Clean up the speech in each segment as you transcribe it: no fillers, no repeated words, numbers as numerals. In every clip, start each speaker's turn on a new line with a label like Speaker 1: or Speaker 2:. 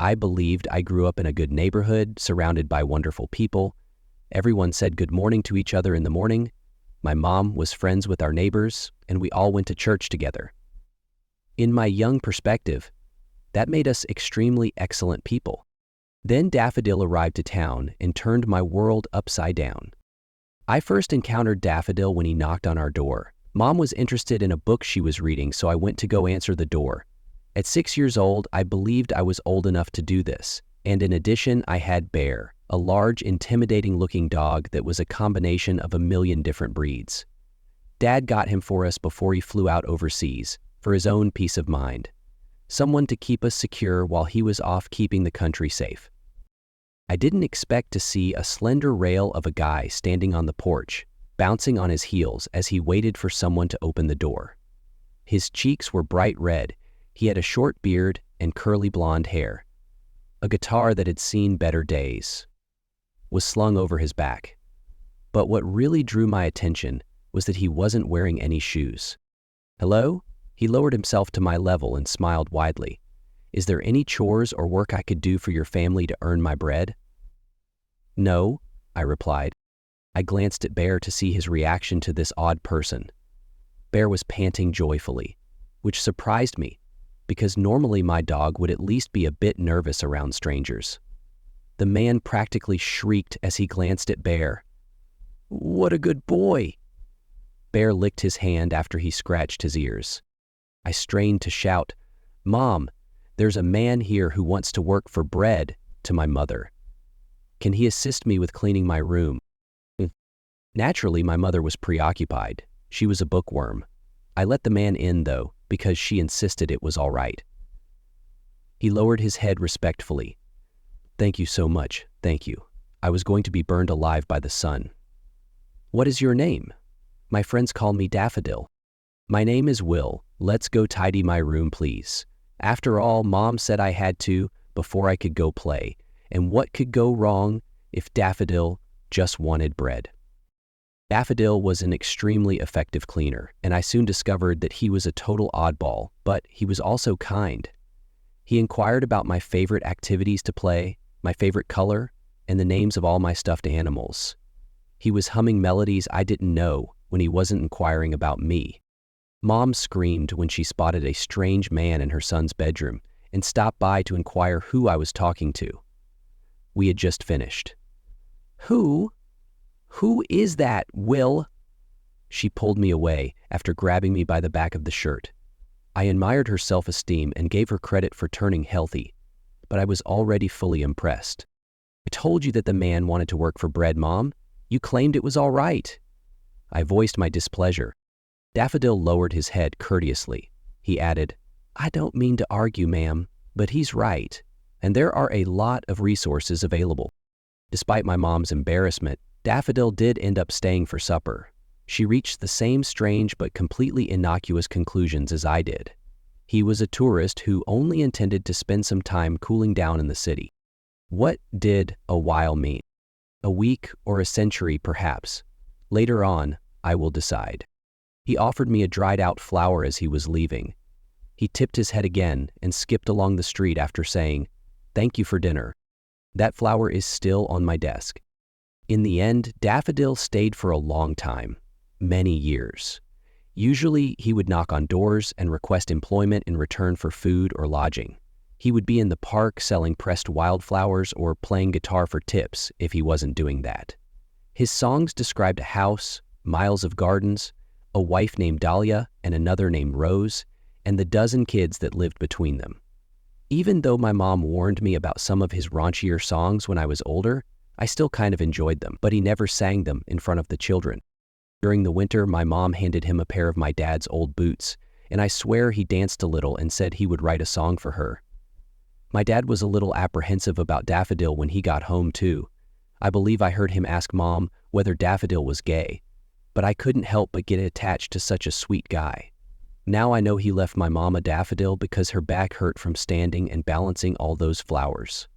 Speaker 1: I believed I grew up in a good neighborhood, surrounded by wonderful people. Everyone said good morning to each other in the morning. My mom was friends with our neighbors, and we all went to church together. In my young perspective, that made us extremely excellent people. Then Daffodil arrived to town and turned my world upside down. I first encountered Daffodil when he knocked on our door. Mom was interested in a book she was reading, so I went to go answer the door. At 6 years old, I believed I was old enough to do this, and in addition, I had Bear, a large, intimidating-looking dog that was a combination of a million different breeds. Dad got him for us before he flew out overseas, for his own peace of mind. Someone to keep us secure while he was off keeping the country safe. I didn't expect to see a slender rail of a guy standing on the porch, bouncing on his heels as he waited for someone to open the door. His cheeks were bright red. He had a short beard and curly blonde hair. A guitar that had seen better days was slung over his back. But what really drew my attention was that he wasn't wearing any shoes. "Hello?" He lowered himself to my level and smiled widely. "Is there any chores or work I could do for your family to earn my bread?" "No," I replied. I glanced at Bear to see his reaction to this odd person. Bear was panting joyfully, which surprised me, because normally my dog would at least be a bit nervous around strangers. The man practically shrieked as he glanced at Bear. "What a good boy!" Bear licked his hand after he scratched his ears. I strained to shout, "Mom, there's a man here who wants to work for bread," to my mother. "Can he assist me with cleaning my room?" Naturally, my mother was preoccupied. She was a bookworm. I let the man in, though, because she insisted it was all right. He lowered his head respectfully. "Thank you so much, thank you. I was going to be burned alive by the sun." "What is your name?" "My friends call me Daffodil." "My name is Will. Let's go tidy my room, please. After all, Mom said I had to before I could go play. And what could go wrong if Daffodil just wanted bread?" Daffodil was an extremely effective cleaner, and I soon discovered that he was a total oddball, but he was also kind. He inquired about my favorite activities to play, my favorite color, and the names of all my stuffed animals. He was humming melodies I didn't know when he wasn't inquiring about me. Mom screamed when she spotted a strange man in her son's bedroom and stopped by to inquire who I was talking to. We had just finished. Who is that, Will?" She pulled me away after grabbing me by the back of the shirt. I admired her self-esteem and gave her credit for turning healthy, but I was already fully impressed. "I told you that the man wanted to work for bread, Mom. You claimed it was all right." I voiced my displeasure. Daffodil lowered his head courteously. He added, "I don't mean to argue, ma'am, but he's right, and there are a lot of resources available." Despite my mom's embarrassment, Daffodil did end up staying for supper. She reached the same strange but completely innocuous conclusions as I did. He was a tourist who only intended to spend some time cooling down in the city. What did a while mean? A week or a century, perhaps. Later on, I will decide. He offered me a dried-out flower as he was leaving. He tipped his head again and skipped along the street after saying, "Thank you for dinner." That flower is still on my desk. In the end, Daffodil stayed for a long time, many years. Usually, he would knock on doors and request employment in return for food or lodging. He would be in the park selling pressed wildflowers or playing guitar for tips if he wasn't doing that. His songs described a house, miles of gardens, a wife named Dahlia and another named Rose, and the dozen kids that lived between them. Even though my mom warned me about some of his raunchier songs when I was older, I still kind of enjoyed them, but he never sang them in front of the children. During the winter, my mom handed him a pair of my dad's old boots, and I swear he danced a little and said he would write a song for her. My dad was a little apprehensive about Daffodil when he got home, too. I believe I heard him ask Mom whether Daffodil was gay, but I couldn't help but get attached to such a sweet guy. Now I know he left my mom a daffodil because her back hurt from standing and balancing all those flowers.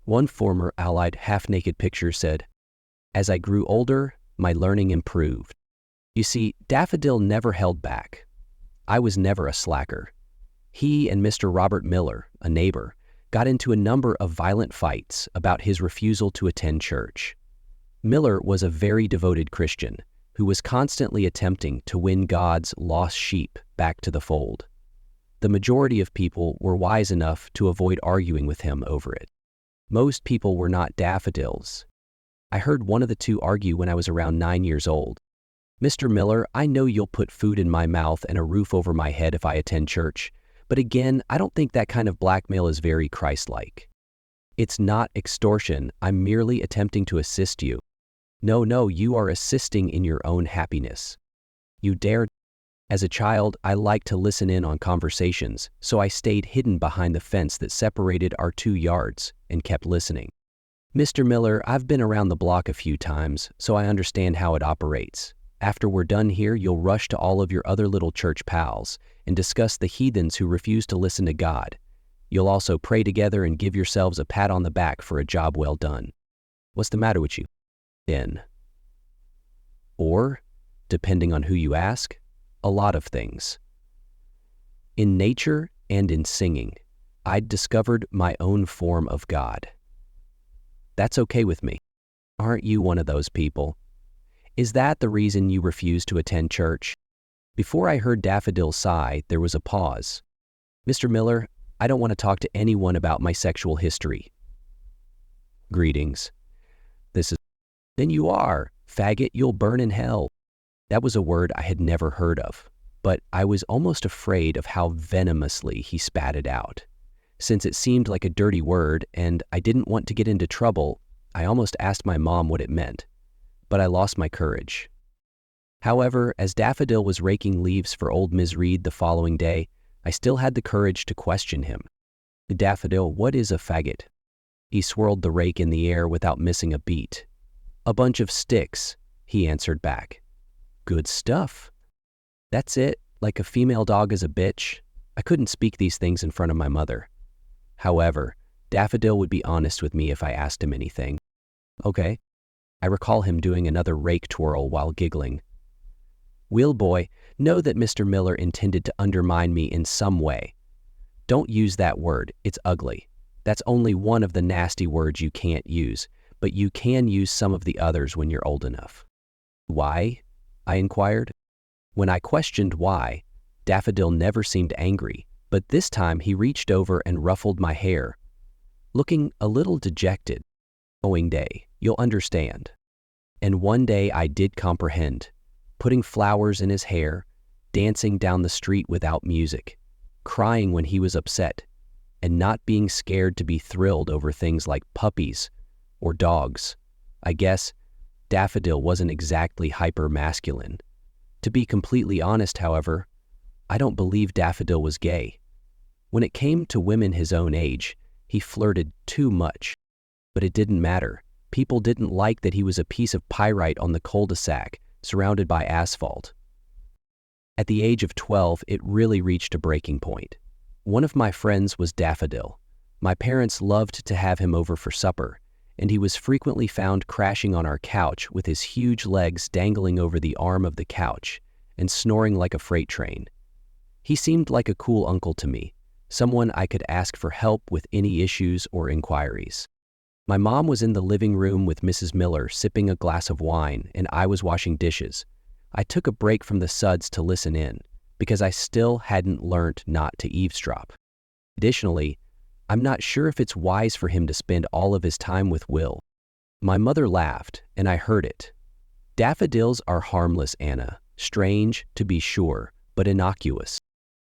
Speaker 1: One former Allied half-naked picture said, "As I grew older, my learning improved." You see, Daffodil never held back. I was never a slacker. He and Mr. Robert Miller, a neighbor, got into a number of violent fights about his refusal to attend church. Miller was a very devoted Christian who was constantly attempting to win God's lost sheep back to the fold. The majority of people were wise enough to avoid arguing with him over it. Most people were not daffodils. I heard one of the two argue when I was around 9 years old. "Mr. Miller, I know you'll put food in my mouth and a roof over my head if I attend church, but again, I don't think that kind of blackmail is very Christ-like. It's not extortion, I'm merely attempting to assist you." No, you are assisting in your own happiness. You dare. As a child, I liked to listen in on conversations, so I stayed hidden behind the fence that separated our 2 yards and kept listening. "Mr. Miller, I've been around the block a few times, so I understand how it operates. After we're done here, you'll rush to all of your other little church pals and discuss the heathens who refuse to listen to God. You'll also pray together and give yourselves a pat on the back for a job well done. What's the matter with you?" Or, depending on who you ask, a lot of things. In nature and in singing, I'd discovered my own form of God. That's okay with me. Aren't you one of those people? Is that the reason you refuse to attend church? Before I heard Daffodil sigh, there was a pause. "Mr. Miller, I don't want to talk to anyone about my sexual history." "Greetings. This is..." "Then you are. Faggot, you'll burn in hell." That was a word I had never heard of, but I was almost afraid of how venomously he spat it out. Since it seemed like a dirty word and I didn't want to get into trouble, I almost asked my mom what it meant, but I lost my courage. However, as Daffodil was raking leaves for old Ms. Reed the following day, I still had the courage to question him. "Daffodil, what is a faggot?" He swirled the rake in the air without missing a beat. "A bunch of sticks," he answered back. "Good stuff." "That's it, like a female dog is a bitch." I couldn't speak these things in front of my mother. However, Daffodil would be honest with me if I asked him anything. "Okay." I recall him doing another rake twirl while giggling. "Will boy, know that Mr. Miller intended to undermine me in some way. Don't use that word, it's ugly. That's only one of the nasty words you can't use, but you can use some of the others when you're old enough." "Why?" I inquired. When I questioned why, Daffodil never seemed angry, but this time he reached over and ruffled my hair, looking a little dejected. "Owing day, you'll understand." And one day I did comprehend, putting flowers in his hair, dancing down the street without music, crying when he was upset, and not being scared to be thrilled over things like puppies or dogs. I guess Daffodil wasn't exactly hyper-masculine. To be completely honest, however, I don't believe Daffodil was gay. When it came to women his own age, he flirted too much. But it didn't matter. People didn't like that he was a piece of pyrite on the cul-de-sac, surrounded by asphalt. At the age of 12, it really reached a breaking point. One of my friends was Daffodil. My parents loved to have him over for supper, and he was frequently found crashing on our couch with his huge legs dangling over the arm of the couch and snoring like a freight train. He seemed like a cool uncle to me, someone I could ask for help with any issues or inquiries. My mom was in the living room with Mrs. Miller sipping a glass of wine, and I was washing dishes. I took a break from the suds to listen in, because I still hadn't learned not to eavesdrop. Additionally, I'm not sure if it's wise for him to spend all of his time with Will. My mother laughed, and I heard it. "Daffodils are harmless, Anna. Strange, to be sure, but innocuous.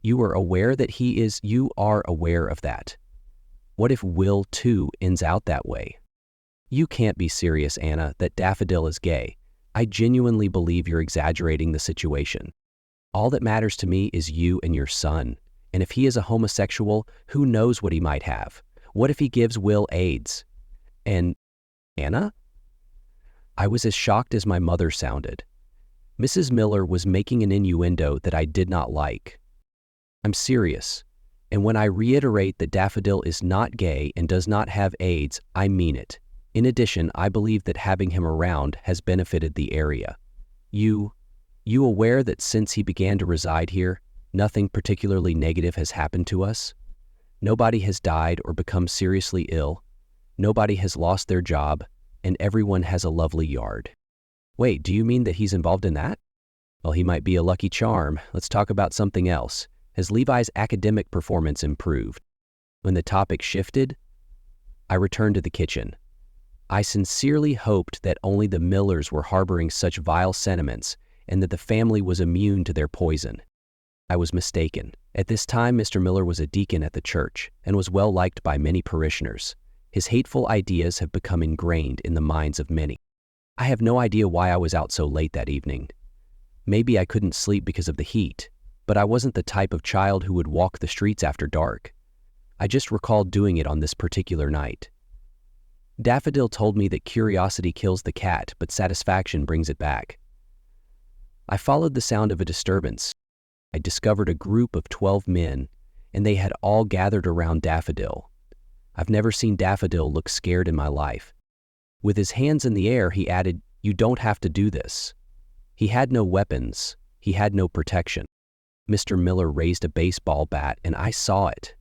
Speaker 1: You are aware that he is, you are aware of that. What if Will, too, ends out that way?" "You can't be serious, Anna, that Daffodil is gay. I genuinely believe you're exaggerating the situation. All that matters to me is you and your son. And if he is a homosexual, who knows what he might have? What if he gives Will AIDS? And Anna?" I was as shocked as my mother sounded. Mrs. Miller was making an innuendo that I did not like. "I'm serious. And when I reiterate that Daffodil is not gay and does not have AIDS, I mean it. In addition, I believe that having him around has benefited the area. You aware that since he began to reside here, nothing particularly negative has happened to us?" Nobody has died or become seriously ill. Nobody has lost their job, and everyone has a lovely yard. Wait, do you mean that he's involved in that? Well, he might be a lucky charm. Let's talk about something else. Has Levi's academic performance improved? When the topic shifted, I returned to the kitchen. I sincerely hoped that only the Millers were harboring such vile sentiments and that the family was immune to their poison. I was mistaken. At this time, Mr. Miller was a deacon at the church and was well liked by many parishioners. His hateful ideas have become ingrained in the minds of many. I have no idea why I was out so late that evening. Maybe I couldn't sleep because of the heat, but I wasn't the type of child who would walk the streets after dark. I just recalled doing it on this particular night. Daffodil told me that curiosity kills the cat, but satisfaction brings it back. I followed the sound of a disturbance. I discovered a group of 12 men, and they had all gathered around Daffodil. I've never seen Daffodil look scared in my life. With his hands in the air, he added, "You don't have to do this." He had no weapons. He had no protection. Mr. Miller raised a baseball bat, and I saw it.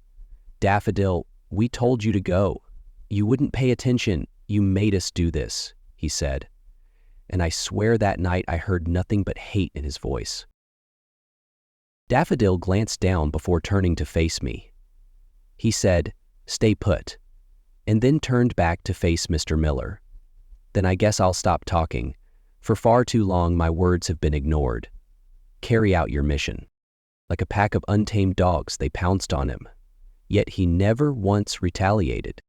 Speaker 1: "Daffodil, we told you to go. You wouldn't pay attention. You made us do this," he said. And I swear that night I heard nothing but hate in his voice. Daffodil glanced down before turning to face me. He said, "Stay put," and then turned back to face Mr. Miller. Then I guess I'll stop talking. For far too long my words have been ignored. Carry out your mission. Like a pack of untamed dogs, they pounced on him. Yet he never once retaliated.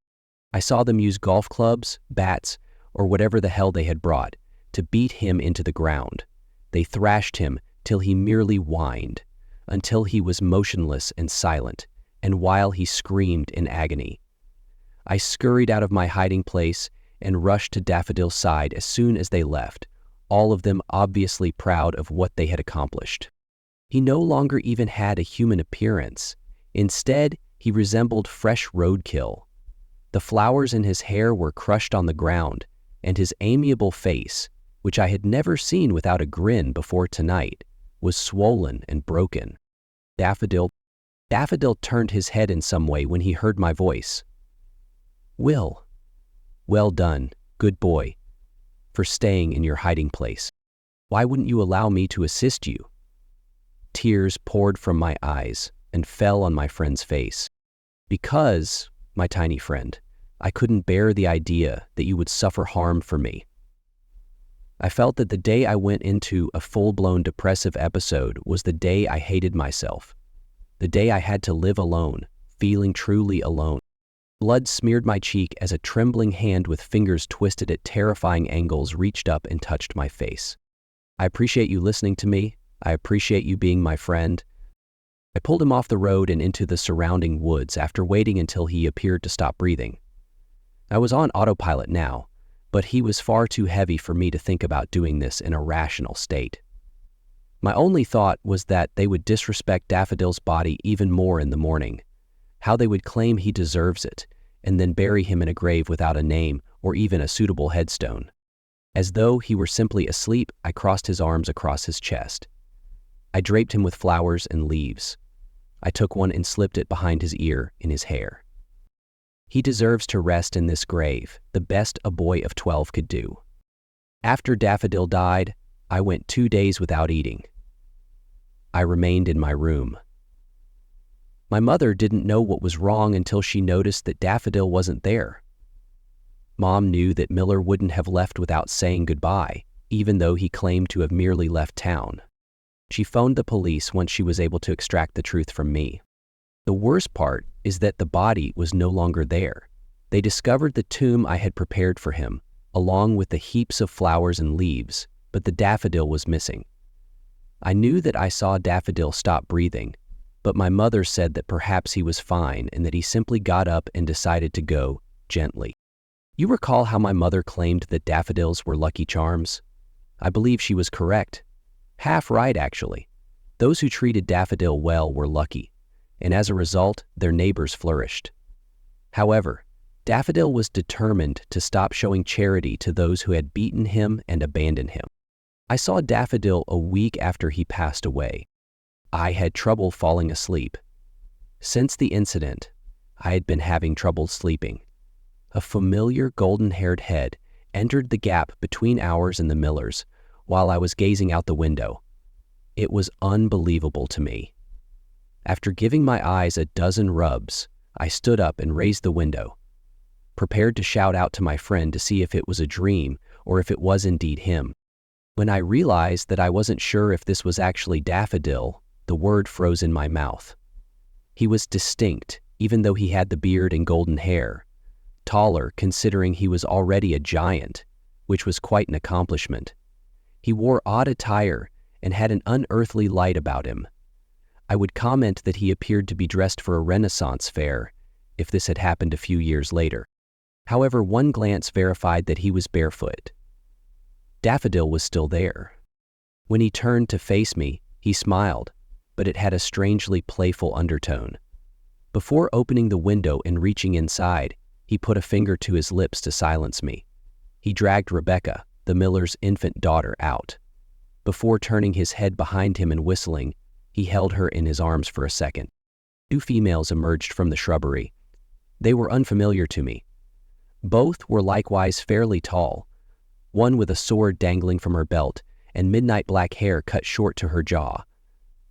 Speaker 1: I saw them use golf clubs, bats, or whatever the hell they had brought to beat him into the ground. They thrashed him till he merely whined, until he was motionless and silent, and while he screamed in agony. I scurried out of my hiding place and rushed to Daffodil's side as soon as they left, all of them obviously proud of what they had accomplished. He no longer even had a human appearance. Instead, he resembled fresh roadkill. The flowers in his hair were crushed on the ground, and his amiable face, which I had never seen without a grin before tonight, was swollen and broken. Daffodil turned his head in some way when he heard my voice. "Will, well done, good boy, for staying in your hiding place. Why wouldn't you allow me to assist you?" Tears poured from my eyes and fell on my friend's face. "Because, my tiny friend, I couldn't bear the idea that you would suffer harm for me." I felt that the day I went into a full-blown depressive episode was the day I hated myself. The day I had to live alone, feeling truly alone. Blood smeared my cheek as a trembling hand with fingers twisted at terrifying angles reached up and touched my face. "I appreciate you listening to me. I appreciate you being my friend." I pulled him off the road and into the surrounding woods after waiting until he appeared to stop breathing. I was on autopilot now, but he was far too heavy for me to think about doing this in a rational state. My only thought was that they would disrespect Daffodil's body even more in the morning, how they would claim he deserves it, and then bury him in a grave without a name or even a suitable headstone. As though he were simply asleep, I crossed his arms across his chest. I draped him with flowers and leaves. I took one and slipped it behind his ear in his hair. He deserves to rest in this grave, the best a boy of 12 could do. After Daffodil died, I went 2 days without eating. I remained in my room. My mother didn't know what was wrong until she noticed that Daffodil wasn't there. Mom knew that Miller wouldn't have left without saying goodbye, even though he claimed to have merely left town. She phoned the police once she was able to extract the truth from me. The worst part is that the body was no longer there. They discovered the tomb I had prepared for him, along with the heaps of flowers and leaves, but the daffodil was missing. I knew that I saw Daffodil stop breathing, but my mother said that perhaps he was fine and that he simply got up and decided to go gently. You recall how my mother claimed that daffodils were lucky charms? I believe she was correct. Half right, actually. Those who treated Daffodil well were lucky, and as a result, their neighbors flourished. However, Daffodil was determined to stop showing charity to those who had beaten him and abandoned him. I saw Daffodil a week after he passed away. I had trouble falling asleep. Since the incident, I had been having trouble sleeping. A familiar golden-haired head entered the gap between ours and the Millers while I was gazing out the window. It was unbelievable to me. After giving my eyes a dozen rubs, I stood up and raised the window, prepared to shout out to my friend to see if it was a dream or if it was indeed him. When I realized that I wasn't sure if this was actually Daffodil, the word froze in my mouth. He was distinct, even though he had the beard and golden hair. Taller, considering he was already a giant, which was quite an accomplishment. He wore odd attire and had an unearthly light about him. I would comment that he appeared to be dressed for a Renaissance fair, if this had happened a few years later. However, one glance verified that he was barefoot. Daffodil was still there. When he turned to face me, he smiled, but it had a strangely playful undertone. Before opening the window and reaching inside, he put a finger to his lips to silence me. He dragged Rebecca, the Miller's infant daughter, out. Before turning his head behind him and whistling, he held her in his arms for a second. Two females emerged from the shrubbery. They were unfamiliar to me. Both were likewise fairly tall, one with a sword dangling from her belt and midnight black hair cut short to her jaw.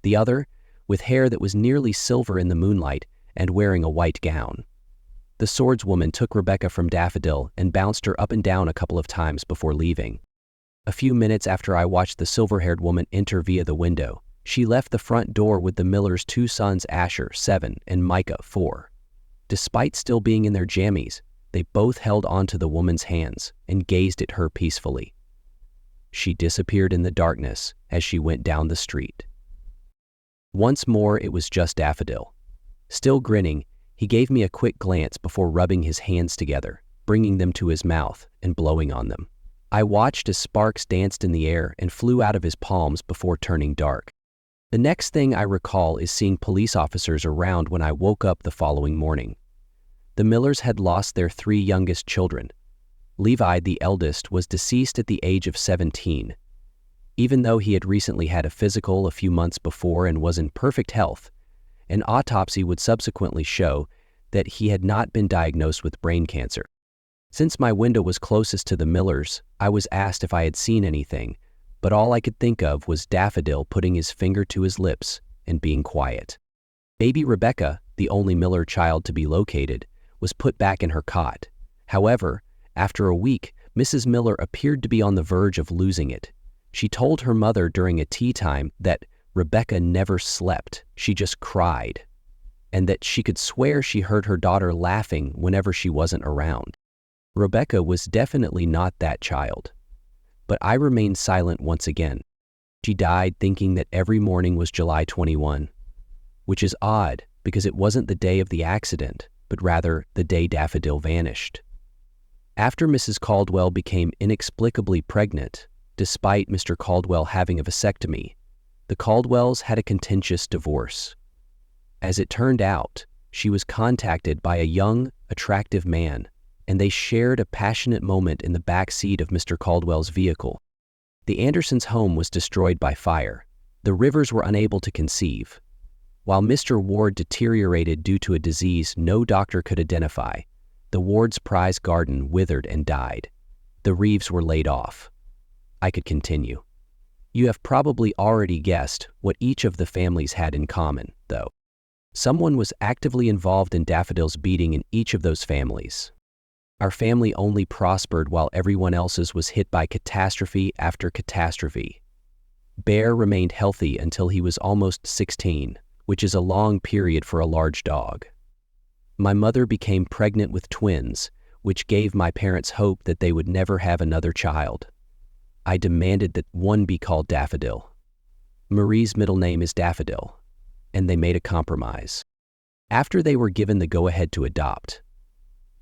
Speaker 1: The other, with hair that was nearly silver in the moonlight and wearing a white gown. The swordswoman took Rebecca from Daffodil and bounced her up and down a couple of times before leaving. A few minutes after I watched the silver-haired woman enter via the window, she left the front door with the Millers' two sons, Asher, 7, and Micah, 4. Despite still being in their jammies, they both held onto the woman's hands and gazed at her peacefully. She disappeared in the darkness as she went down the street. Once more, it was just Daffodil. Still grinning, he gave me a quick glance before rubbing his hands together, bringing them to his mouth and blowing on them. I watched as sparks danced in the air and flew out of his palms before turning dark. The next thing I recall is seeing police officers around when I woke up the following morning. The Millers had lost their 3 youngest children. Levi, the eldest, was deceased at the age of 17. Even though he had recently had a physical a few months before and was in perfect health, an autopsy would subsequently show that he had not been diagnosed with brain cancer. Since my window was closest to the Millers, I was asked if I had seen anything, but all I could think of was Daffodil putting his finger to his lips and being quiet. Baby Rebecca, the only Miller child to be located, was put back in her cot. However, after a week, Mrs. Miller appeared to be on the verge of losing it. She told her mother during a tea time that Rebecca never slept, she just cried, and that she could swear she heard her daughter laughing whenever she wasn't around. Rebecca was definitely not that child. But I remained silent once again. She died thinking that every morning was July 21, which is odd because it wasn't the day of the accident, but rather the day Daffodil vanished. After Mrs. Caldwell became inexplicably pregnant, despite Mr. Caldwell having a vasectomy, the Caldwells had a contentious divorce. As it turned out, she was contacted by a young, attractive man, and they shared a passionate moment in the back seat of Mr. Caldwell's vehicle. The Andersons' home was destroyed by fire. The Rivers were unable to conceive. While Mr. Ward deteriorated due to a disease no doctor could identify, the Ward's prize garden withered and died. The Reeves were laid off. I could continue. You have probably already guessed what each of the families had in common, though. Someone was actively involved in Daffodil's beating in each of those families. Our family only prospered while everyone else's was hit by catastrophe after catastrophe. Bear remained healthy until he was almost 16, which is a long period for a large dog. My mother became pregnant with twins, which gave my parents hope that they would never have another child. I demanded that one be called Daffodil. Marie's middle name is Daffodil, and they made a compromise. After they were given the go-ahead to adopt,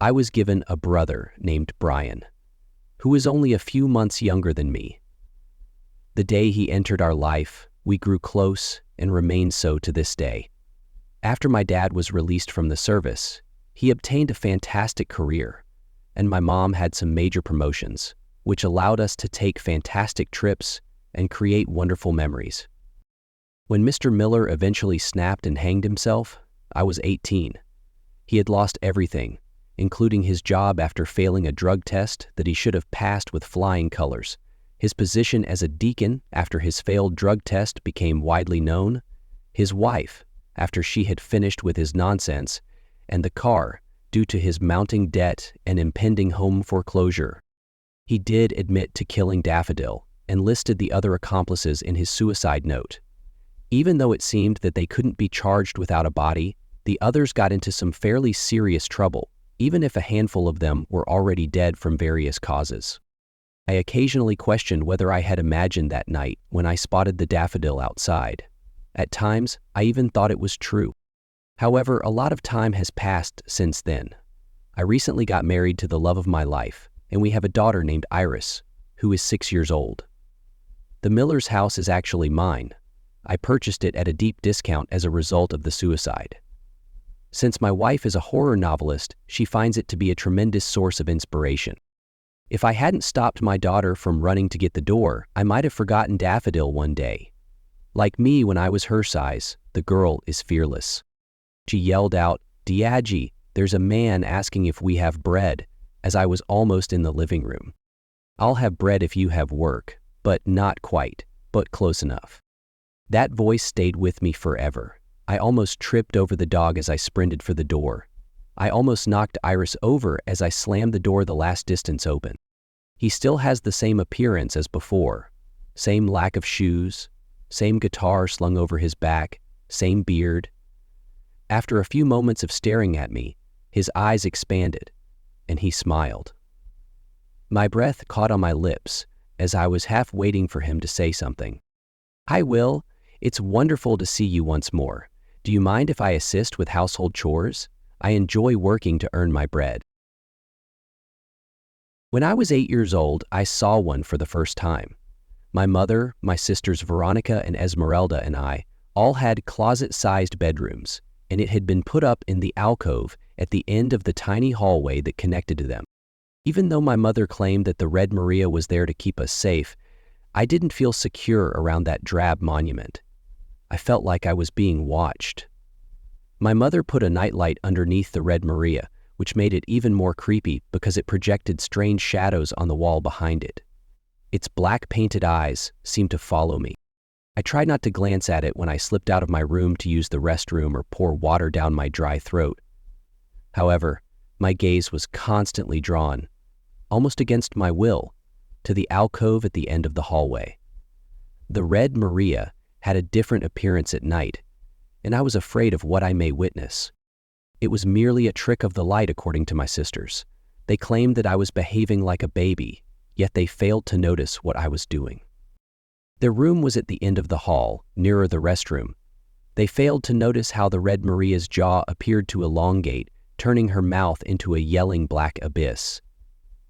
Speaker 1: I was given a brother named Brian, who was only a few months younger than me. The day he entered our life, we grew close and remained so to this day. After my dad was released from the service, he obtained a fantastic career, and my mom had some major promotions, which allowed us to take fantastic trips and create wonderful memories. When Mr. Miller eventually snapped and hanged himself, I was 18. He had lost everything, including his job after failing a drug test that he should have passed with flying colors, his position as a deacon after his failed drug test became widely known, his wife after she had finished with his nonsense, and the car due to his mounting debt and impending home foreclosure. He did admit to killing Daffodil and listed the other accomplices in his suicide note. Even though it seemed that they couldn't be charged without a body, the others got into some fairly serious trouble, even if a handful of them were already dead from various causes. I occasionally questioned whether I had imagined that night when I spotted the daffodil outside. At times, I even thought it was true. However, a lot of time has passed since then. I recently got married to the love of my life, and we have a daughter named Iris, who is 6 years old. The Miller's house is actually mine. I purchased it at a deep discount as a result of the suicide. Since my wife is a horror novelist, she finds it to be a tremendous source of inspiration. If I hadn't stopped my daughter from running to get the door, I might have forgotten Daffodil one day. Like me when I was her size, the girl is fearless. She yelled out, "Diaghi, there's a man asking if we have bread," as I was almost in the living room. "I'll have bread if you have work, but not quite, but close enough." That voice stayed with me forever. I almost tripped over the dog as I sprinted for the door. I almost knocked Iris over as I slammed the door the last distance open. He still has the same appearance as before. Same lack of shoes, same guitar slung over his back, same beard. After a few moments of staring at me, his eyes expanded, and he smiled. My breath caught on my lips as I was half waiting for him to say something. "Hi, Will. It's wonderful to see you once more. Do you mind if I assist with household chores? I enjoy working to earn my bread." When I was 8 years old, I saw one for the first time. My mother, my sisters Veronica and Esmeralda, and I all had closet-sized bedrooms, and it had been put up in the alcove at the end of the tiny hallway that connected to them. Even though my mother claimed that the Red Maria was there to keep us safe, I didn't feel secure around that drab monument. I felt like I was being watched. My mother put a nightlight underneath the Red Maria, which made it even more creepy because it projected strange shadows on the wall behind it. Its black painted eyes seemed to follow me. I tried not to glance at it when I slipped out of my room to use the restroom or pour water down my dry throat. However, my gaze was constantly drawn, almost against my will, to the alcove at the end of the hallway. The Red Maria had a different appearance at night, and I was afraid of what I may witness. It was merely a trick of the light, according to my sisters. They claimed that I was behaving like a baby, yet they failed to notice what I was doing. Their room was at the end of the hall, nearer the restroom. They failed to notice how the Red Maria's jaw appeared to elongate, turning her mouth into a yelling black abyss.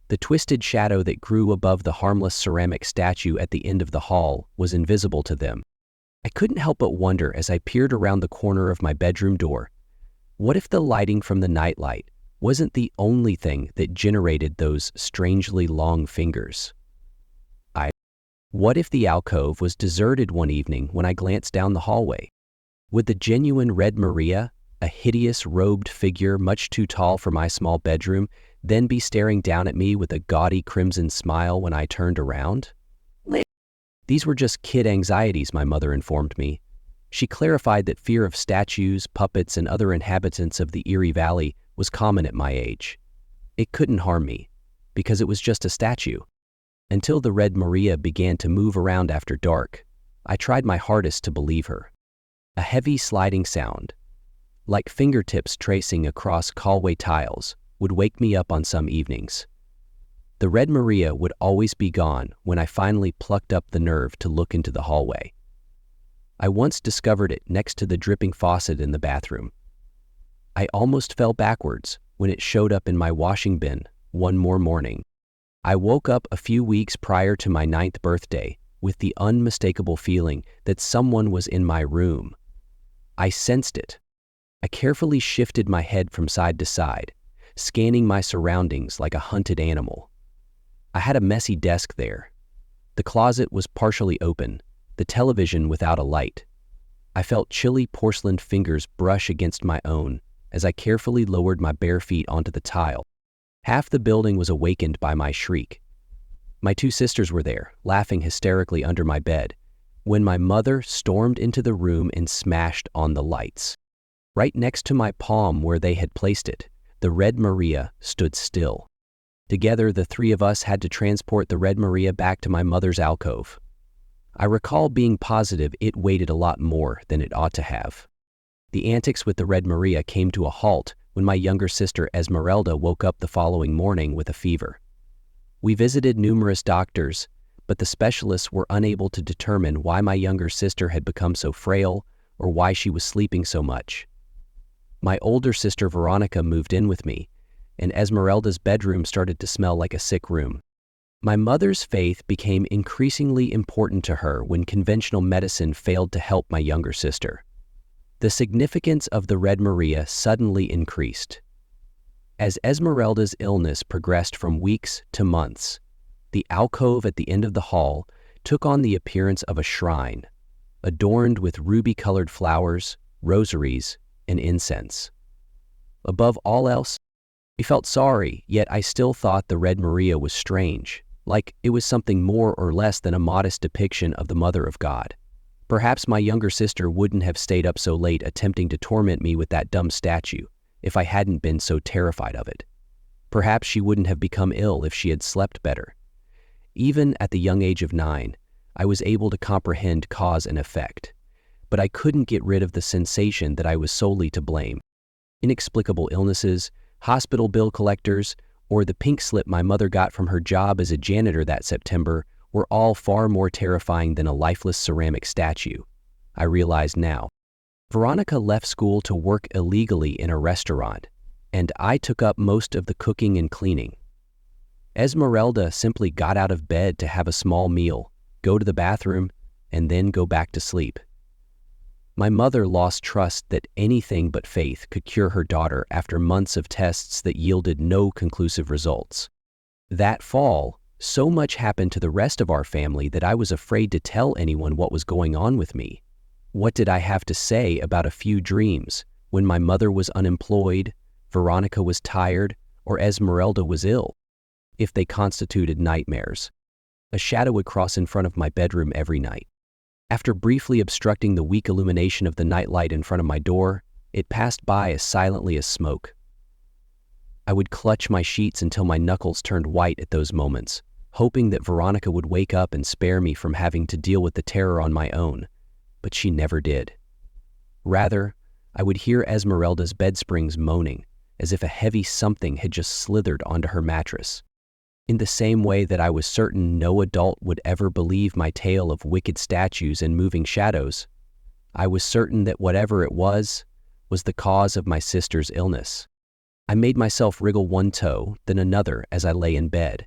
Speaker 1: The twisted shadow that grew above the harmless ceramic statue at the end of the hall was invisible to them. I couldn't help but wonder as I peered around the corner of my bedroom door, what if the lighting from the nightlight wasn't the only thing that generated those strangely long fingers? What if the alcove was deserted one evening when I glanced down the hallway? Would the genuine Red Maria, a hideous robed figure much too tall for my small bedroom, then be staring down at me with a gaudy crimson smile when I turned around? These were just kid anxieties, my mother informed me. She clarified that fear of statues, puppets, and other inhabitants of the Eerie Valley was common at my age. It couldn't harm me, because it was just a statue. Until the Red Maria began to move around after dark, I tried my hardest to believe her. A heavy sliding sound, like fingertips tracing across hallway tiles, would wake me up on some evenings. The Red Maria would always be gone when I finally plucked up the nerve to look into the hallway. I once discovered it next to the dripping faucet in the bathroom. I almost fell backwards when it showed up in my washing bin one more morning. I woke up a few weeks prior to my 9th birthday with the unmistakable feeling that someone was in my room. I sensed it. I carefully shifted my head from side to side, scanning my surroundings like a hunted animal. I had a messy desk there. The closet was partially open, the television without a light. I felt chilly porcelain fingers brush against my own, as I carefully lowered my bare feet onto the tile. Half the building was awakened by my shriek. My two sisters were there, laughing hysterically under my bed, when my mother stormed into the room and smashed on the lights. Right next to my palm where they had placed it, the Red Maria stood still. Together, the three of us had to transport the Red Maria back to my mother's alcove. I recall being positive it waited a lot more than it ought to have. The antics with the Red Maria came to a halt when my younger sister Esmeralda woke up the following morning with a fever. We visited numerous doctors, but the specialists were unable to determine why my younger sister had become so frail or why she was sleeping so much. My older sister Veronica moved in with me, and Esmeralda's bedroom started to smell like a sick room. My mother's faith became increasingly important to her when conventional medicine failed to help my younger sister. The significance of the Red Maria suddenly increased. As Esmeralda's illness progressed from weeks to months, the alcove at the end of the hall took on the appearance of a shrine, adorned with ruby-colored flowers, rosaries, and incense. Above all else, I felt sorry, yet I still thought the Red Maria was strange, like it was something more or less than a modest depiction of the Mother of God. Perhaps my younger sister wouldn't have stayed up so late attempting to torment me with that dumb statue if I hadn't been so terrified of it. Perhaps she wouldn't have become ill if she had slept better. Even at the young age of 9, I was able to comprehend cause and effect, but I couldn't get rid of the sensation that I was solely to blame. Inexplicable illnesses, hospital bill collectors, or the pink slip my mother got from her job as a janitor that September were all far more terrifying than a lifeless ceramic statue. I realized now. Veronica left school to work illegally in a restaurant, and I took up most of the cooking and cleaning. Esmeralda simply got out of bed to have a small meal, go to the bathroom, and then go back to sleep. My mother lost trust that anything but faith could cure her daughter after months of tests that yielded no conclusive results. That fall, so much happened to the rest of our family that I was afraid to tell anyone what was going on with me. What did I have to say about a few dreams when my mother was unemployed, Veronica was tired, or Esmeralda was ill? If they constituted nightmares. A shadow would cross in front of my bedroom every night. After briefly obstructing the weak illumination of the nightlight in front of my door, it passed by as silently as smoke. I would clutch my sheets until my knuckles turned white at those moments, hoping that Veronica would wake up and spare me from having to deal with the terror on my own, but she never did. Rather, I would hear Esmeralda's bed springs moaning, as if a heavy something had just slithered onto her mattress. In the same way that I was certain no adult would ever believe my tale of wicked statues and moving shadows, I was certain that whatever it was the cause of my sister's illness. I made myself wriggle one toe, then another as I lay in bed,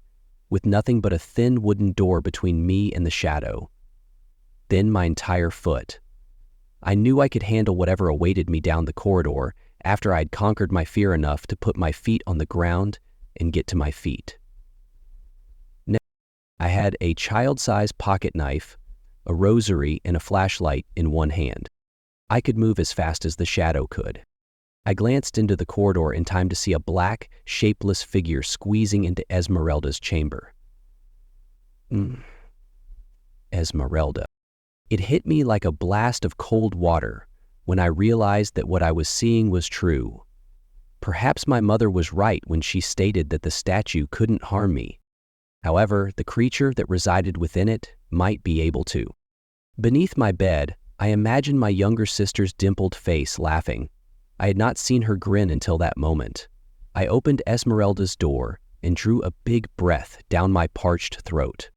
Speaker 1: with nothing but a thin wooden door between me and the shadow. Then my entire foot. I knew I could handle whatever awaited me down the corridor after I'd conquered my fear enough to put my feet on the ground and get to my feet. Next, I had a child-sized pocket knife, a rosary, and a flashlight in one hand. I could move as fast as the shadow could. I glanced into the corridor in time to see a black, shapeless figure squeezing into Esmeralda's chamber. Esmeralda. It hit me like a blast of cold water when I realized that what I was seeing was true. Perhaps my mother was right when she stated that the statue couldn't harm me. However, the creature that resided within it might be able to. Beneath my bed, I imagined my younger sister's dimpled face laughing. I had not seen her grin until that moment. I opened Esmeralda's door and drew a big breath down my parched throat.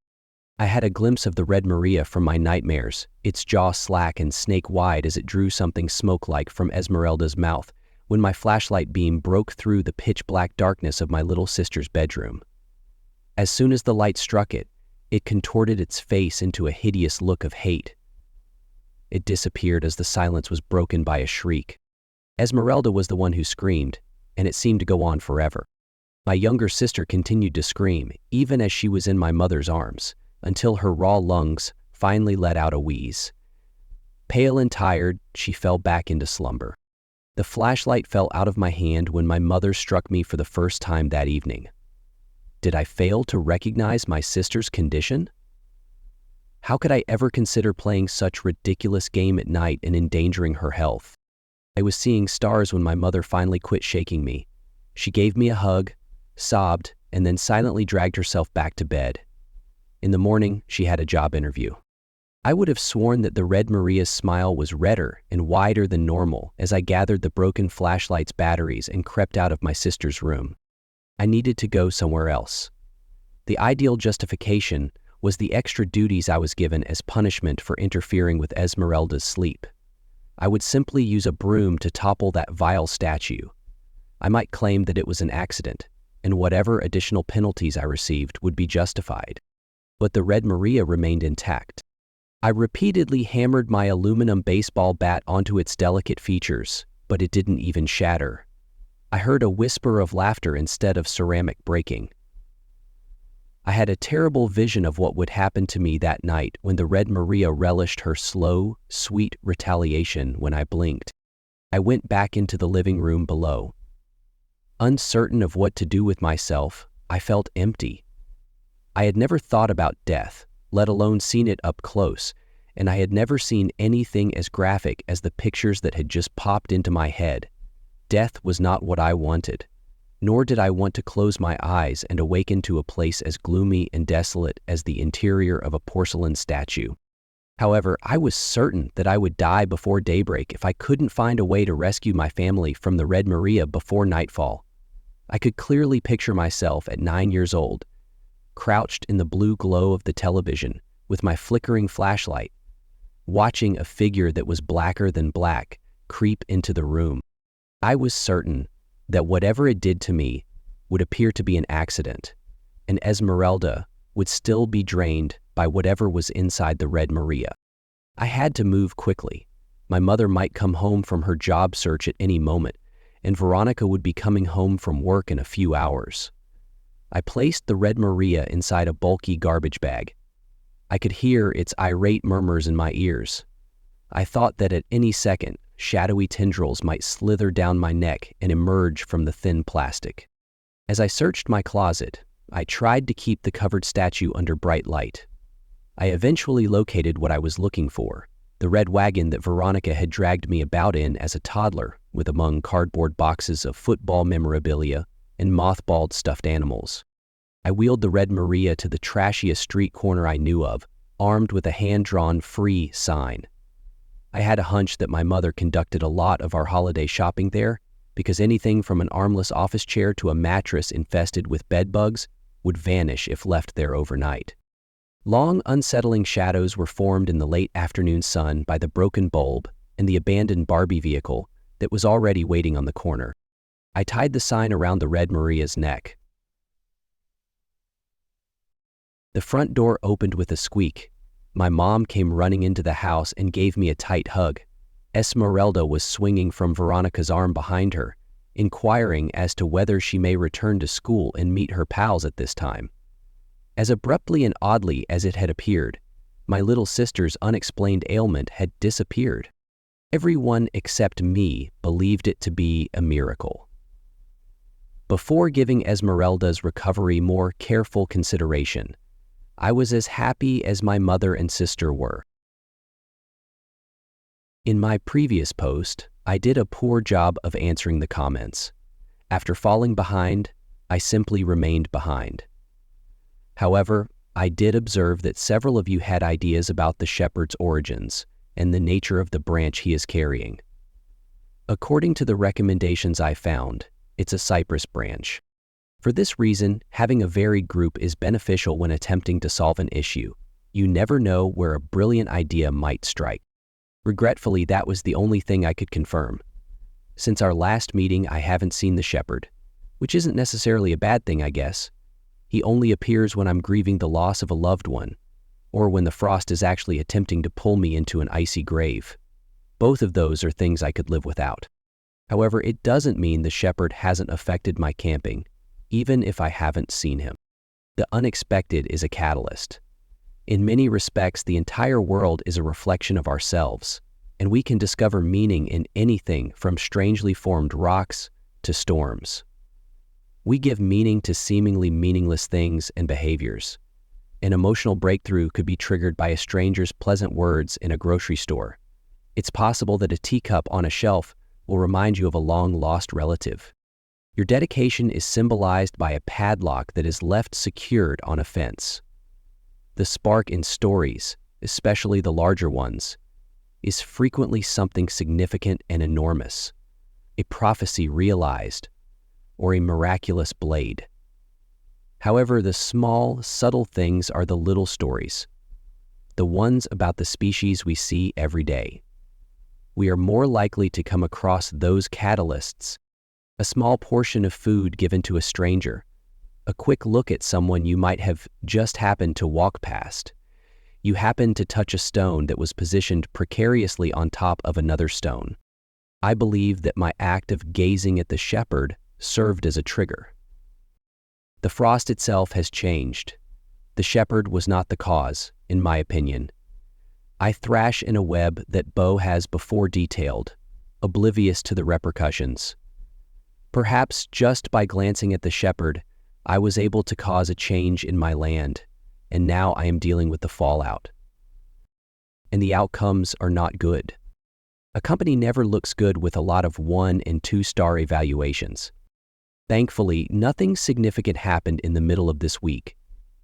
Speaker 1: I had a glimpse of the Red Maria from my nightmares, its jaw slack and snake-wide as it drew something smoke-like from Esmeralda's mouth when my flashlight beam broke through the pitch-black darkness of my little sister's bedroom. As soon as the light struck it, it contorted its face into a hideous look of hate. It disappeared as the silence was broken by a shriek. Esmeralda was the one who screamed, and it seemed to go on forever. My younger sister continued to scream, even as she was in my mother's arms, until her raw lungs finally let out a wheeze. Pale and tired, she fell back into slumber. The flashlight fell out of my hand when my mother struck me for the first time that evening. Did I fail to recognize my sister's condition? How could I ever consider playing such ridiculous game at night and endangering her health? I was seeing stars when my mother finally quit shaking me. She gave me a hug, sobbed, and then silently dragged herself back to bed. In the morning, she had a job interview. I would have sworn that the Red Maria's smile was redder and wider than normal as I gathered the broken flashlight's batteries and crept out of my sister's room. I needed to go somewhere else. The ideal justification was the extra duties I was given as punishment for interfering with Esmeralda's sleep. I would simply use a broom to topple that vile statue. I might claim that it was an accident, and whatever additional penalties I received would be justified. But the Red Maria remained intact. I repeatedly hammered my aluminum baseball bat onto its delicate features, but it didn't even shatter. I heard a whisper of laughter instead of ceramic breaking. I had a terrible vision of what would happen to me that night when the Red Maria relished her slow, sweet retaliation when I blinked. I went back into the living room below. Uncertain of what to do with myself, I felt empty. I had never thought about death, let alone seen it up close, and I had never seen anything as graphic as the pictures that had just popped into my head. Death was not what I wanted, nor did I want to close my eyes and awaken to a place as gloomy and desolate as the interior of a porcelain statue. However, I was certain that I would die before daybreak if I couldn't find a way to rescue my family from the Red Maria before nightfall. I could clearly picture myself at 9 years old, crouched in the blue glow of the television with my flickering flashlight, watching a figure that was blacker than black creep into the room. I was certain that whatever it did to me would appear to be an accident, and Esmeralda would still be drained by whatever was inside the Red Maria. I had to move quickly. My mother might come home from her job search at any moment, and Veronica would be coming home from work in a few hours. I placed the Red Maria inside a bulky garbage bag. I could hear its irate murmurs in my ears. I thought that at any second, shadowy tendrils might slither down my neck and emerge from the thin plastic. As I searched my closet, I tried to keep the covered statue under bright light. I eventually located what I was looking for, the red wagon that Veronica had dragged me about in as a toddler, with among cardboard boxes of football memorabilia and mothballed stuffed animals. I wheeled the Red Maria to the trashiest street corner I knew of, armed with a hand-drawn "free" sign. I had a hunch that my mother conducted a lot of our holiday shopping there, because anything from an armless office chair to a mattress infested with bed bugs would vanish if left there overnight. Long, unsettling shadows were formed in the late afternoon sun by the broken bulb and the abandoned Barbie vehicle that was already waiting on the corner. I tied the sign around the Red Maria's neck. The front door opened with a squeak. My mom came running into the house and gave me a tight hug. Esmeralda was swinging from Veronica's arm behind her, inquiring as to whether she may return to school and meet her pals at this time. As abruptly and oddly as it had appeared, my little sister's unexplained ailment had disappeared. Everyone except me believed it to be a miracle. Before giving Esmeralda's recovery more careful consideration, I was as happy as my mother and sister were. In my previous post, I did a poor job of answering the comments. After falling behind, I simply remained behind. However, I did observe that several of you had ideas about the shepherd's origins and the nature of the branch he is carrying. According to the recommendations I found, it's a cypress branch. For this reason, having a varied group is beneficial when attempting to solve an issue. You never know where a brilliant idea might strike. Regretfully, that was the only thing I could confirm. Since our last meeting, I haven't seen the shepherd, which isn't necessarily a bad thing, I guess. He only appears when I'm grieving the loss of a loved one, or when the frost is actually attempting to pull me into an icy grave. Both of those are things I could live without. However, it doesn't mean the shepherd hasn't affected my camping, even if I haven't seen him. The unexpected is a catalyst. In many respects, the entire world is a reflection of ourselves. and we can discover meaning in anything from strangely formed rocks to storms. We give meaning to seemingly meaningless things and behaviors. An emotional breakthrough could be triggered by a stranger's pleasant words in a grocery store. It's possible that a teacup on a shelf will remind you of a long-lost relative. Your dedication is symbolized by a padlock that is left secured on a fence. The spark in stories, especially the larger ones, is frequently something significant and enormous, a prophecy realized, or a miraculous blade. However, the small, subtle things are the little stories, the ones about the species we see every day. We are more likely to come across those catalysts: a small portion of food given to a stranger, a quick look at someone you might have just happened to walk past. You happened to touch a stone that was positioned precariously on top of another stone. I believe that my act of gazing at the shepherd served as a trigger. The frost itself has changed. The shepherd was not the cause, in my opinion. I thrash in a web that Bo has before detailed, oblivious to the repercussions. Perhaps just by glancing at the shepherd, I was able to cause a change in my land, and now I am dealing with the fallout. And the outcomes are not good. A company never looks good with a lot of 1- and 2-star evaluations. Thankfully, nothing significant happened in the middle of this week.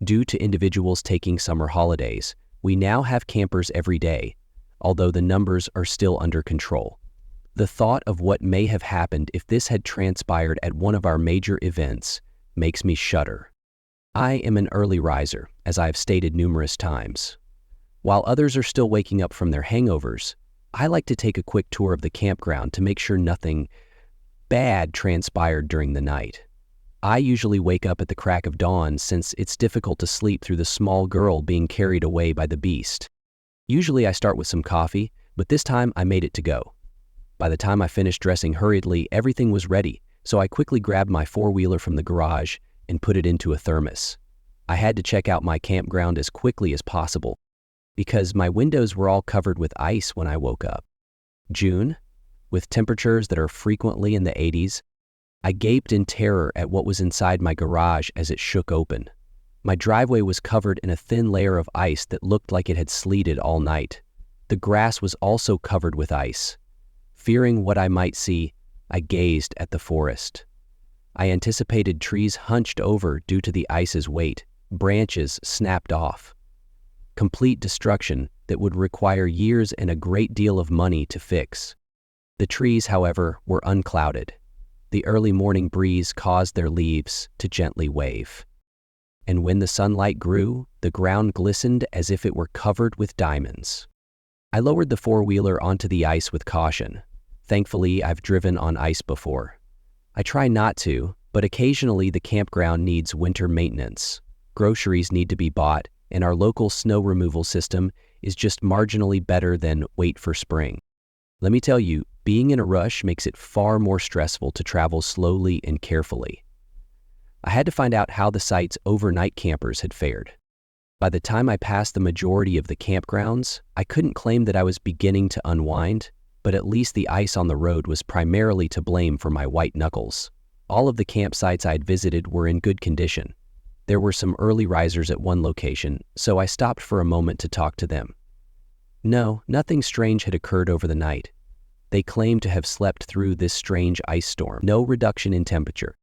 Speaker 1: Due to individuals taking summer holidays, we now have campers every day, although the numbers are still under control. The thought of what may have happened if this had transpired at one of our major events makes me shudder. I am an early riser, as I have stated numerous times. While others are still waking up from their hangovers, I like to take a quick tour of the campground to make sure nothing bad transpired during the night. I usually wake up at the crack of dawn since it's difficult to sleep through the small girl being carried away by the beast. Usually I start with some coffee, but this time I made it to go. By the time I finished dressing hurriedly, everything was ready, so I quickly grabbed my four-wheeler from the garage and put it into a thermos. I had to check out my campground as quickly as possible because my windows were all covered with ice when I woke up. June, with temperatures that are frequently in the 80s, I gaped in terror at what was inside my garage as it shook open. My driveway was covered in a thin layer of ice that looked like it had sleeted all night. The grass was also covered with ice. Fearing what I might see, I gazed at the forest. I anticipated trees hunched over due to the ice's weight, branches snapped off. Complete destruction that would require years and a great deal of money to fix. The trees, however, were unclouded. The early morning breeze caused their leaves to gently wave. And when the sunlight grew, the ground glistened as if it were covered with diamonds. I lowered the four-wheeler onto the ice with caution. Thankfully, I've driven on ice before. I try not to, but occasionally the campground needs winter maintenance. Groceries need to be bought, and our local snow removal system is just marginally better than wait for spring. Let me tell you, being in a rush makes it far more stressful to travel slowly and carefully. I had to find out how the site's overnight campers had fared. By the time I passed the majority of the campgrounds, I couldn't claim that I was beginning to unwind, but at least the ice on the road was primarily to blame for my white knuckles. All of the campsites I'd visited were in good condition. There were some early risers at one location, so I stopped for a moment to talk to them. No, nothing strange had occurred over the night. They claimed to have slept through this strange ice storm. No reduction in temperature.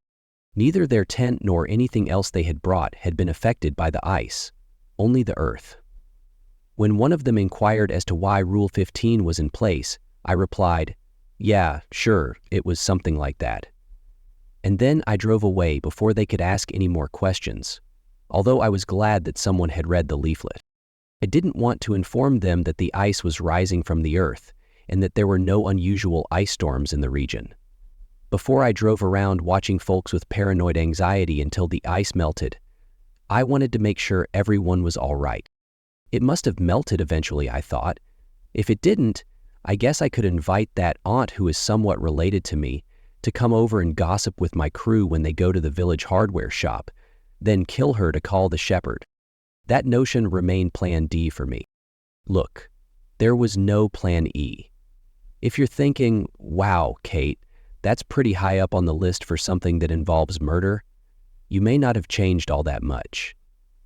Speaker 1: Neither their tent nor anything else they had brought had been affected by the ice, only the earth. When one of them inquired as to why Rule 15 was in place, I replied, "Yeah, sure, it was something like that." And then I drove away before they could ask any more questions, although I was glad that someone had read the leaflet. I didn't want to inform them that the ice was rising from the earth and that there were no unusual ice storms in the region. Before I drove around watching folks with paranoid anxiety until the ice melted, I wanted to make sure everyone was all right. It must have melted eventually, I thought. If it didn't, I guess I could invite that aunt who is somewhat related to me to come over and gossip with my crew when they go to the village hardware shop, then kill her to call the shepherd. That notion remained Plan D for me. Look, there was no Plan E. If you're thinking, wow, Kate, that's pretty high up on the list for something that involves murder, you may not have changed all that much.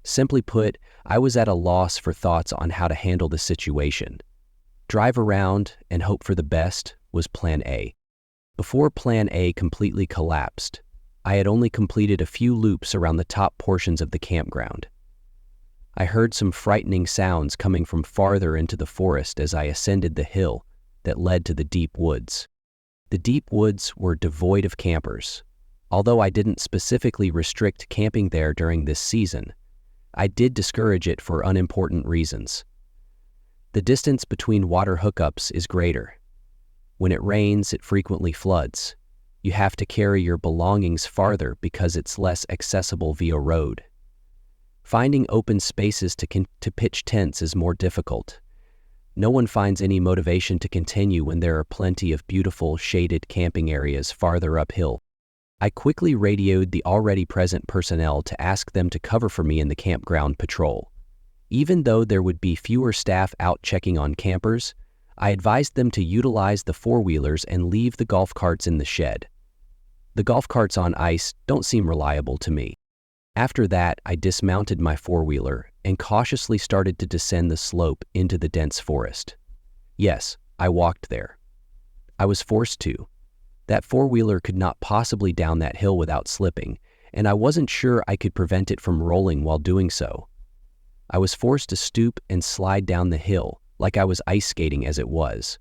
Speaker 1: Simply put, I was at a loss for thoughts on how to handle the situation. Drive around and hope for the best was Plan A. Before Plan A completely collapsed, I had only completed a few loops around the top portions of the campground. I heard some frightening sounds coming from farther into the forest as I ascended the hill that led to the deep woods. The deep woods were devoid of campers. Although I didn't specifically restrict camping there during this season, I did discourage it for unimportant reasons. The distance between water hookups is greater. When it rains, it frequently floods. You have to carry your belongings farther because it's less accessible via road. Finding open spaces to pitch tents is more difficult. No one finds any motivation to continue when there are plenty of beautiful, shaded camping areas farther uphill. I quickly radioed the already present personnel to ask them to cover for me in the campground patrol. Even though there would be fewer staff out checking on campers, I advised them to utilize the four-wheelers and leave the golf carts in the shed. The golf carts on ice don't seem reliable to me. After that, I dismounted my four-wheeler and cautiously started to descend the slope into the dense forest. Yes, I walked there. I was forced to. That four-wheeler could not possibly down that hill without slipping, and I wasn't sure I could prevent it from rolling while doing so. I was forced to stoop and slide down the hill, like I was ice skating as it was.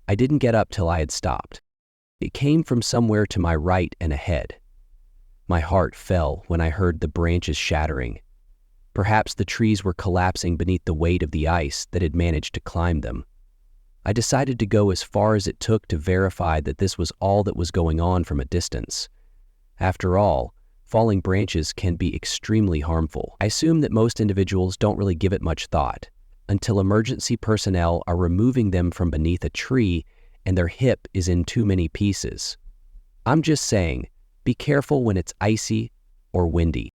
Speaker 1: I didn't get up till I had stopped. It came from somewhere to my right and ahead. My heart fell when I heard the branches shattering. Perhaps the trees were collapsing beneath the weight of the ice that had managed to climb them. I decided to go as far as it took to verify that this was all that was going on from a distance. After all, falling branches can be extremely harmful. I assume that most individuals don't really give it much thought until emergency personnel are removing them from beneath a tree and their hip is in too many pieces. I'm just saying, be careful when it's icy or windy.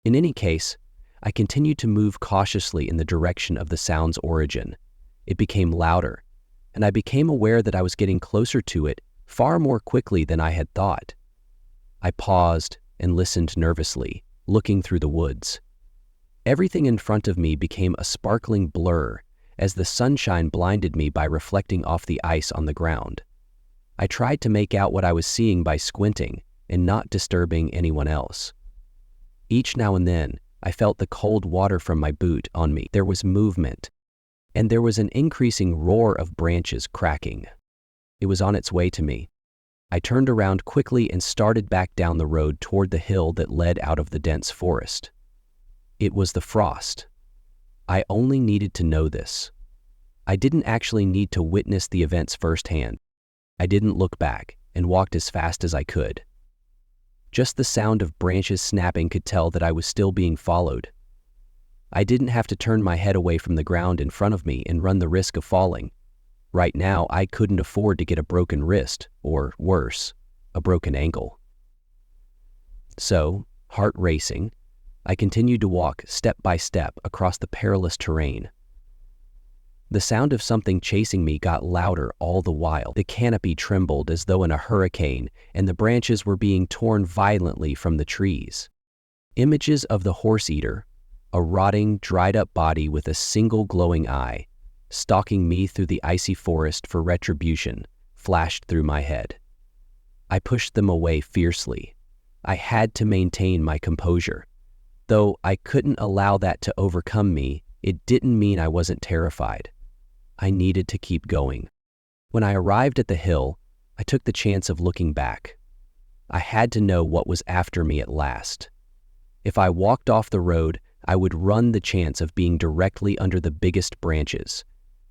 Speaker 1: In any case, I continued to move cautiously in the direction of the sound's origin. It became louder, and I became aware that I was getting closer to it far more quickly than I had thought. I paused and listened nervously, looking through the woods. Everything in front of me became a sparkling blur as the sunshine blinded me by reflecting off the ice on the ground. I tried to make out what I was seeing by squinting and not disturbing anyone else. Each now and then, I felt the cold water from my boot on me. There was movement, and there was an increasing roar of branches cracking. It was on its way to me. I turned around quickly and started back down the road toward the hill that led out of the dense forest. It was the frost. I only needed to know this. I didn't actually need to witness the events firsthand. I didn't look back and walked as fast as I could. Just the sound of branches snapping could tell that I was still being followed. I didn't have to turn my head away from the ground in front of me and run the risk of falling. Right now, I couldn't afford to get a broken wrist, or worse, a broken ankle. So, heart racing, I continued to walk step by step across the perilous terrain. The sound of something chasing me got louder all the while. The canopy trembled as though in a hurricane, and the branches were being torn violently from the trees. Images of the horse-eater, a rotting, dried-up body with a single glowing eye, stalking me through the icy forest for retribution, flashed through my head. I pushed them away fiercely. I had to maintain my composure. Though I couldn't allow that to overcome me, it didn't mean I wasn't terrified. I needed to keep going. When I arrived at the hill, I took the chance of looking back. I had to know what was after me at last. If I walked off the road, I would run the chance of being directly under the biggest branches.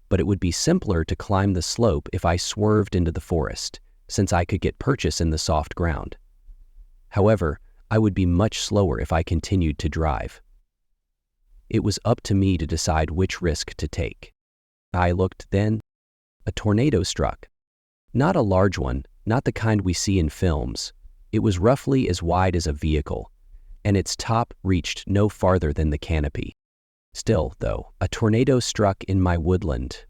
Speaker 1: But it would be simpler to climb the slope if I swerved into the forest, since I could get purchase in the soft ground. However, I would be much slower if I continued to drive. It was up to me to decide which risk to take. I looked then. A tornado struck. Not a large one, not the kind we see in films. It was roughly as wide as a vehicle, and its top reached no farther than the canopy. Still, though, a tornado struck in my woodland.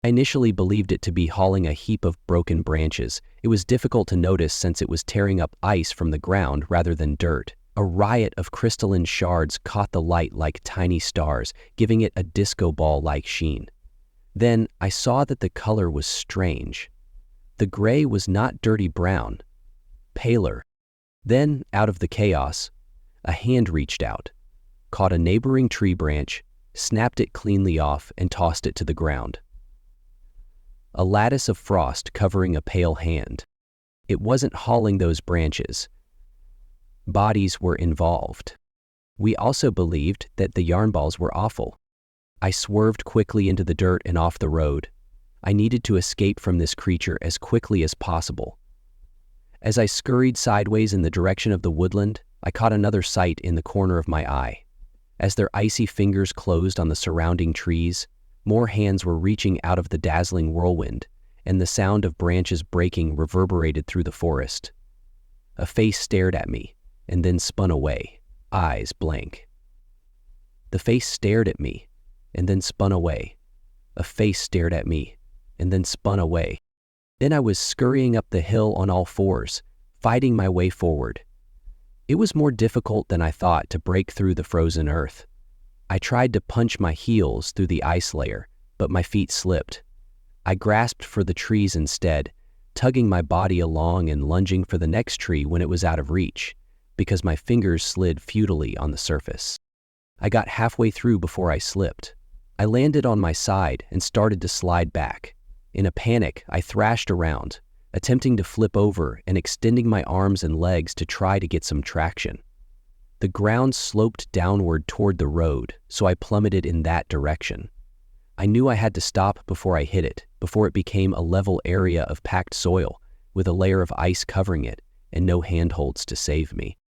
Speaker 1: I initially believed it to be hauling a heap of broken branches. It was difficult to notice since it was tearing up ice from the ground rather than dirt. A riot of crystalline shards caught the light like tiny stars, giving it a disco ball-like sheen. Then I saw that the color was strange. The gray was not dirty brown, paler. Then, out of the chaos, a hand reached out, caught a neighboring tree branch, snapped it cleanly off, and tossed it to the ground. A lattice of frost covering a pale hand. It wasn't hauling those branches. Bodies were involved. We also believed that the yarn balls were awful. I swerved quickly into the dirt and off the road. I needed to escape from this creature as quickly as possible. As I scurried sideways in the direction of the woodland, I caught another sight in the corner of my eye. As their icy fingers closed on the surrounding trees, more hands were reaching out of the dazzling whirlwind, and the sound of branches breaking reverberated through the forest. A face stared at me, and then spun away, eyes blank. The face stared at me, and then spun away. A face stared at me, and then spun away. Then I was scurrying up the hill on all fours, fighting my way forward. It was more difficult than I thought to break through the frozen earth. I tried to punch my heels through the ice layer, but my feet slipped. I grasped for the trees instead, tugging my body along and lunging for the next tree when it was out of reach, because my fingers slid futilely on the surface. I got halfway through before I slipped. I landed on my side and started to slide back. In a panic, I thrashed around, attempting to flip over and extending my arms and legs to try to get some traction. The ground sloped downward toward the road, so I plummeted in that direction. I knew I had to stop before I hit it, before it became a level area of packed soil, with a layer of ice covering it and no handholds to save me.